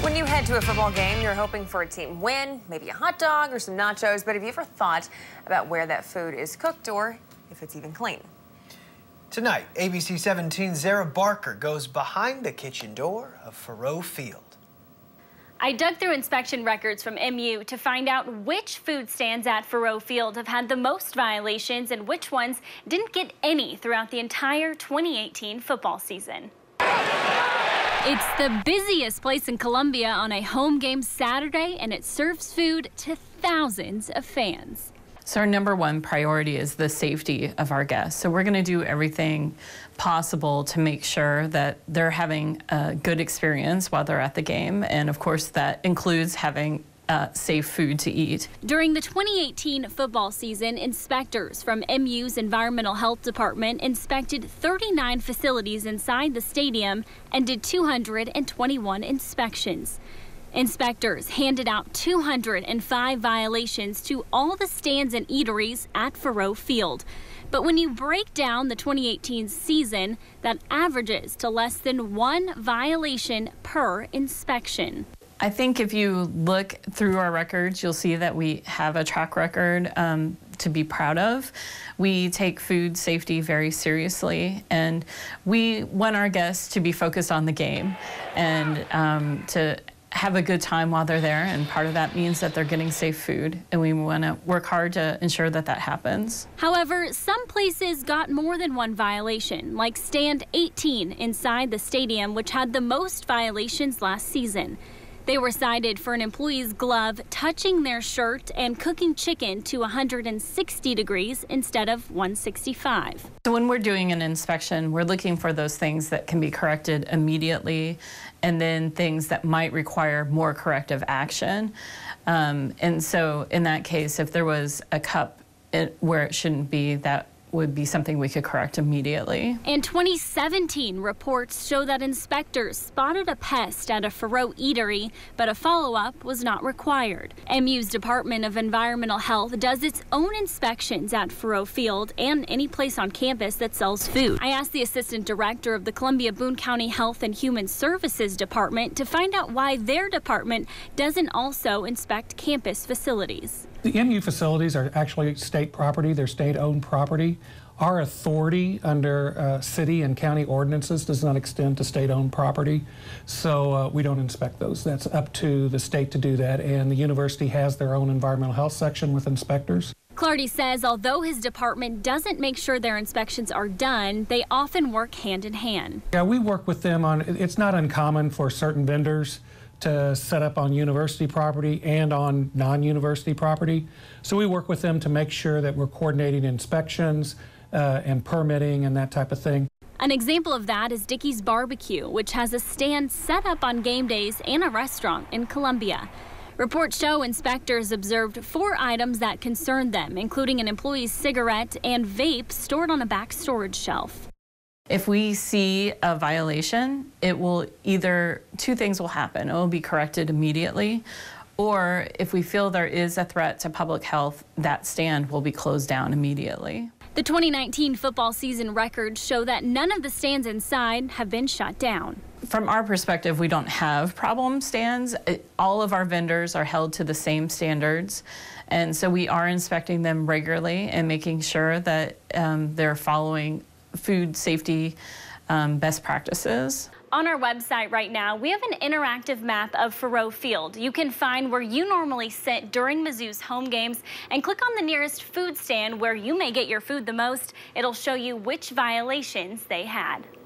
When you head to a football game, you're hoping for a team win, maybe a hot dog or some nachos, but have you ever thought about where that food is cooked or if it's even clean? Tonight, ABC 17's Zara Barker goes behind the kitchen door of Faurot Field. I dug through inspection records from MU to find out which food stands at Faurot Field have had the most violations and which ones didn't get any throughout the entire 2018 football season. It's the busiest place in Columbia on a home game Saturday, and it serves food to thousands of fans. So our number one priority is the safety of our guests. So we're going to do everything possible to make sure that they're having a good experience while they're at the game. And of course, that includes having safe food to eat. During the 2018 football season, inspectors from MU's Environmental Health Department inspected 39 facilities inside the stadium and did 221 inspections. Inspectors handed out 205 violations to all the stands and eateries at Faurot Field. But when you break down the 2018 season, that averages to less than one violation per inspection. I think if you look through our records, you'll see that we have a track record to be proud of. We take food safety very seriously, and we want our guests to be focused on the game and to have a good time while they're there, and part of that means that they're getting safe food, and we want to work hard to ensure that that happens. However, some places got more than one violation, like Stand 18 inside the stadium, which had the most violations last season. They were cited for an employee's glove touching their shirt and cooking chicken to 160 degrees instead of 165. So when we're doing an inspection, we're looking for those things that can be corrected immediately, and then things that might require more corrective action. And so in that case, if there was a cup where it shouldn't be, that would be something we could correct immediately. And 2017 reports show that inspectors spotted a pest at a Faurot eatery, but a follow-up was not required. MU's Department of Environmental Health does its own inspections at Faurot Field and any place on campus that sells food. I asked the assistant director of the Columbia-Boone County Health and Human Services Department to find out why their department doesn't also inspect campus facilities. The MU facilities are actually state property. They're state-owned property. Our authority under city and county ordinances does not extend to state-owned property, so we don't inspect those. That's up to the state to do that, and the university has their own environmental health section with inspectors. Clardy says although his department doesn't make sure their inspections are done, they often work hand in hand. Yeah, we work with them on, it's not uncommon for certain vendors to set up on university property and on non-university property. So we work with them to make sure that we're coordinating inspections and permitting and that type of thing. An example of that is Dickey's Barbecue, which has a stand set up on game days and a restaurant in Columbia. Reports show inspectors observed 4 items that concerned them, including an employee's cigarette and vape stored on a back storage shelf. If we see a violation, it will either, 2 things will happen. It will be corrected immediately, or if we feel there is a threat to public health, that stand will be closed down immediately. The 2019 football season records show that none of the stands inside have been shut down. From our perspective, we don't have problem stands. All of our vendors are held to the same standards, and so we are inspecting them regularly and making sure that they're following food safety best practices. On our website right now, we have an interactive map of Faurot Field. You can find where you normally sit during Mizzou's home games and click on the nearest food stand where you may get your food the most. It'll show you which violations they had.